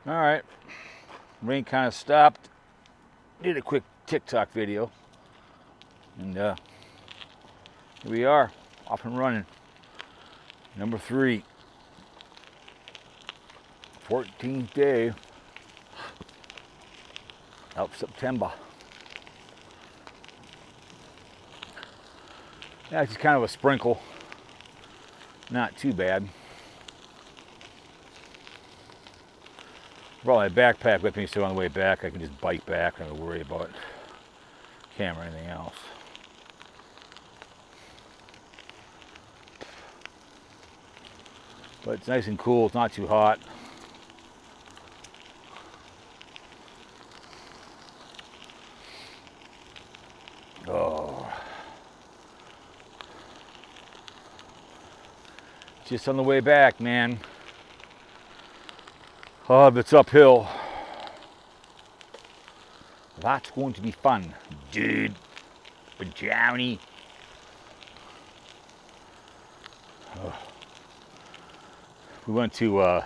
All right, rain kind of stopped. Did a quick TikTok video, and here we are, off and running. Number 3, 14th day of September. Yeah, it's just kind of a sprinkle, not too bad. Brought my backpack with me, so on the way back I can just bike back. I don't have to worry about camera or anything else. But it's nice and cool, it's not too hot. Oh. Just on the way back, man. Oh, if it's uphill, that's going to be fun, dude. But Johnny. Oh. We went to,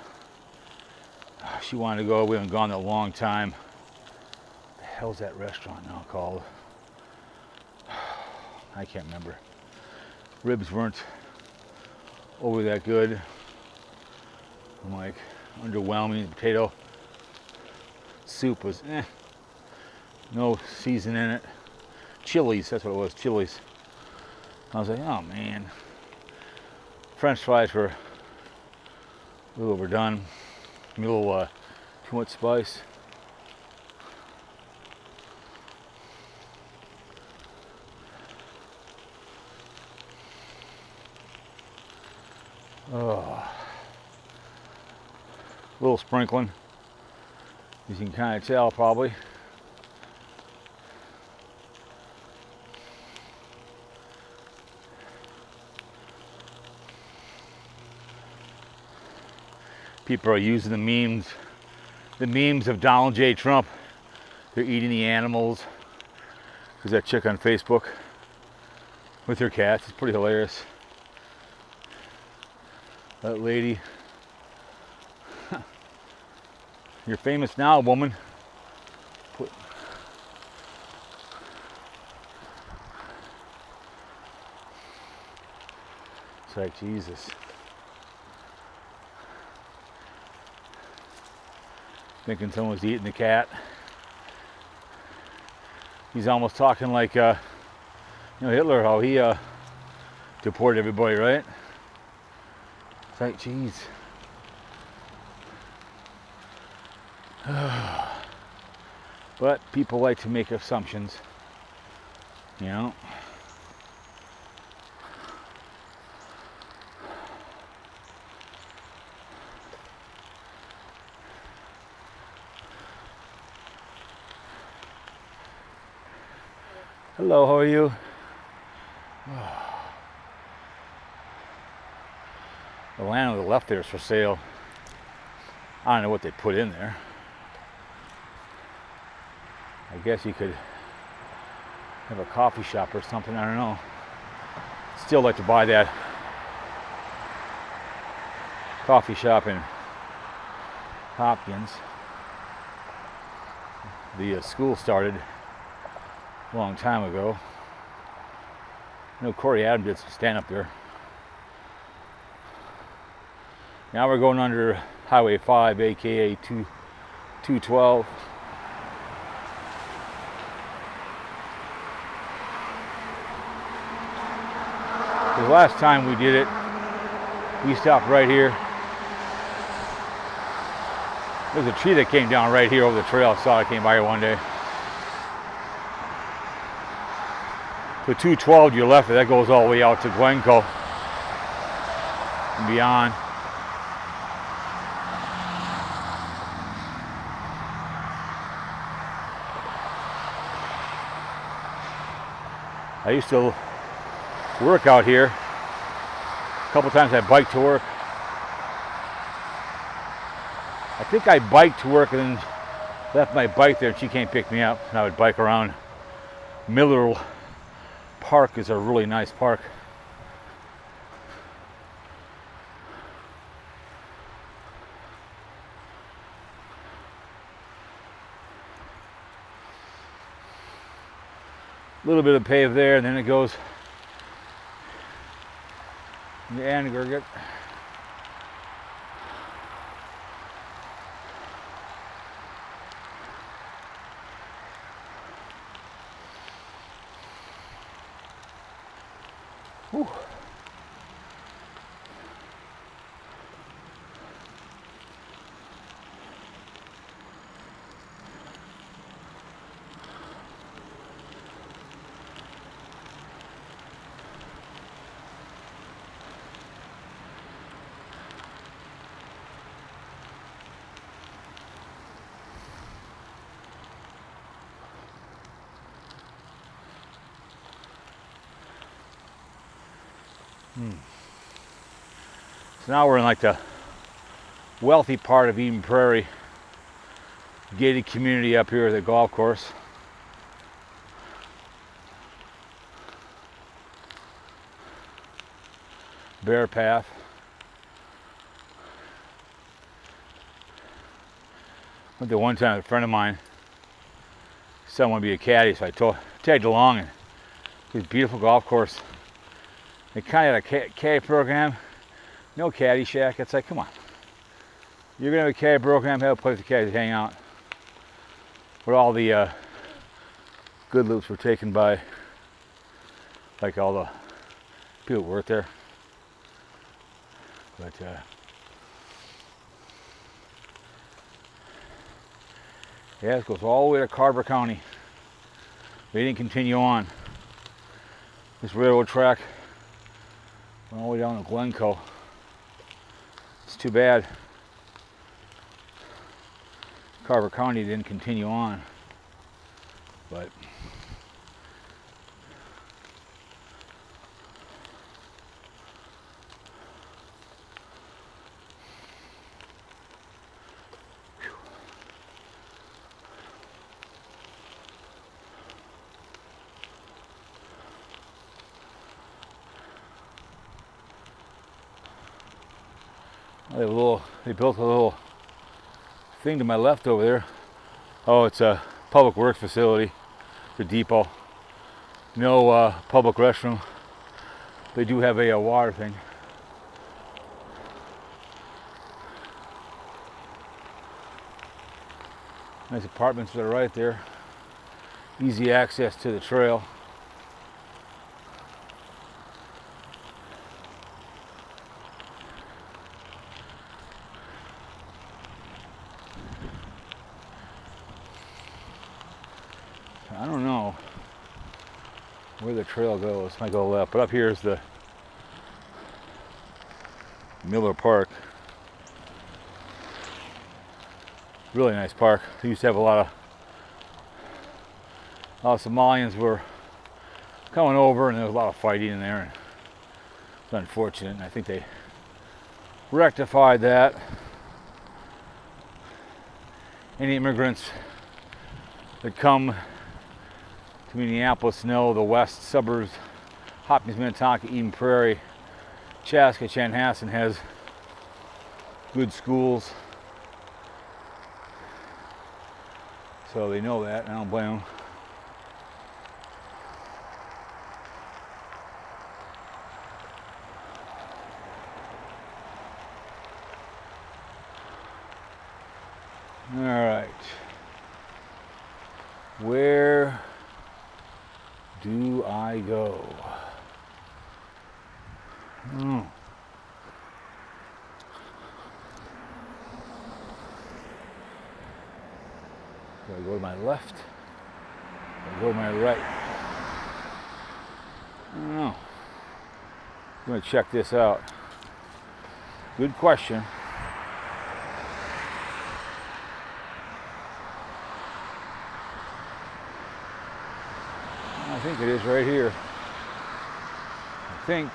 she wanted to go, we haven't gone in a long time. What the hell's that restaurant now called? I can't remember. Ribs weren't over that good. I'm like, underwhelming. The potato soup was no season in it. Chili's, that's what it was, Chili's. I was like, oh man. French fries were a little overdone. A little too much spice. Oh. A little sprinkling, as you can kind of tell probably. People are using the memes of Donald J. Trump. They're eating the animals. There's that chick on Facebook with her cats. It's pretty hilarious. That lady. You're famous now, woman. It's like, Jesus. Thinking someone's eating the cat. He's almost talking like, Hitler, how he deported everybody, right? It's like, geez. But people like to make assumptions, you know. Hello, how are you? The land on the left there is for sale. I don't know what they put in there. I guess you could have a coffee shop or something, I don't know. Still like to buy that coffee shop in Hopkins. The school started a long time ago. I know Corey Adams did some stand up there. Now we're going under Highway 5, aka 212. The last time we did it, we stopped right here. There's a tree that came down right here over the trail. I saw it, came by here one day. The 212 to your left, that goes all the way out to Glencoe and beyond. I used to work out here. A couple times I biked to work. I think I biked to work and then left my bike there and she came pick me up. And I would bike around. Miller Park is a really nice park. A little bit of pave there, and then it goes in the aggregate. Whew. So now we're in like the wealthy part of Eden Prairie, gated community up here at the golf course. Bear path. Went there one time with a friend of mine. Someone wanted to be a caddy, so I tagged along, and it's a beautiful golf course. They kind of had a caddy program, no caddy shack. It's like, come on, you're gonna have a caddy program, have a place for caddies to hang out. But all the good loops were taken by like all the people who worked there. But yeah, this goes all the way to Carver County. They didn't continue on. This railroad track went all the way down to Glencoe. It's too bad Carver County didn't continue on, but they built a little thing to my left over there. Oh, it's a public works facility, the depot. No public restroom. They do have a water thing. Nice apartments that are right there. Easy access to the trail. I don't know where the trail goes. Might go left, but up here is the Miller Park. Really nice park. They used to have a lot of Somalians were coming over, and there was a lot of fighting in there. And it's unfortunate, and I think they rectified that. Any immigrants that come to Minneapolis know the west suburbs, Hopkins, Minnetonka, Eden Prairie, Chaska, Chanhassen has good schools. So they know that, and I don't blame them. All right. Where do I go? Oh. Do I go to my left? Do I go to my right? I don't know. I'm going to check this out. Good question. I think it is right here. I think.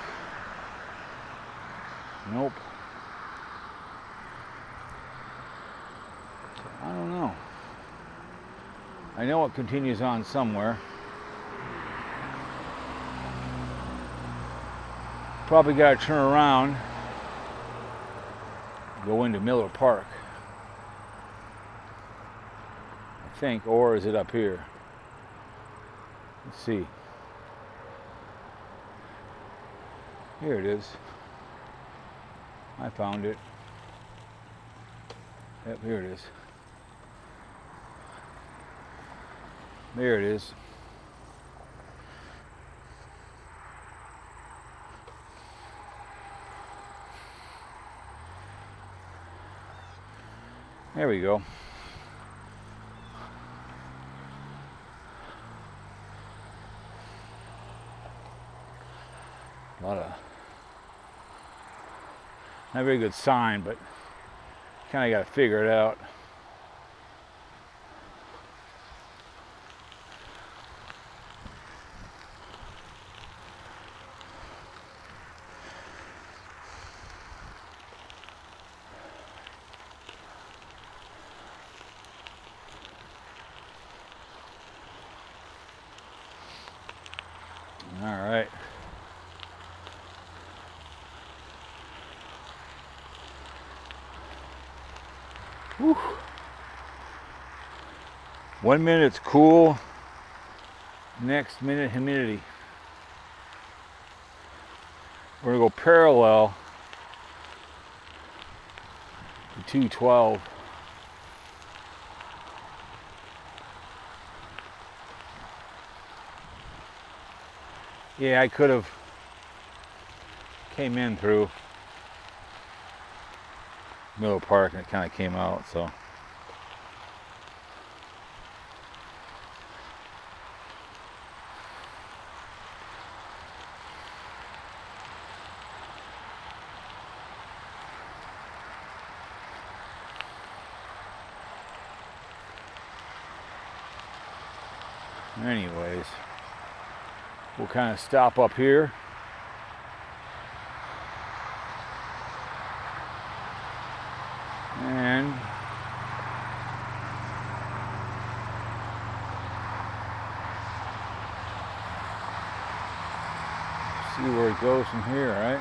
Nope. I don't know. I know it continues on somewhere. Probably got to turn around, go into Miller Park. I think, or is it up here? Let's see. Here it is. I found it. Yep, here it is. There it is. There we go. A lot of, not a very good sign, but kind of got to figure it out. All right. Whew. 1 minute it's cool, next minute humidity. We're gonna go parallel to 212. Yeah, I could have came in through Middle Park and it kind of came out, so. Anyways, we'll kind of stop up here. And see where it goes from here, right?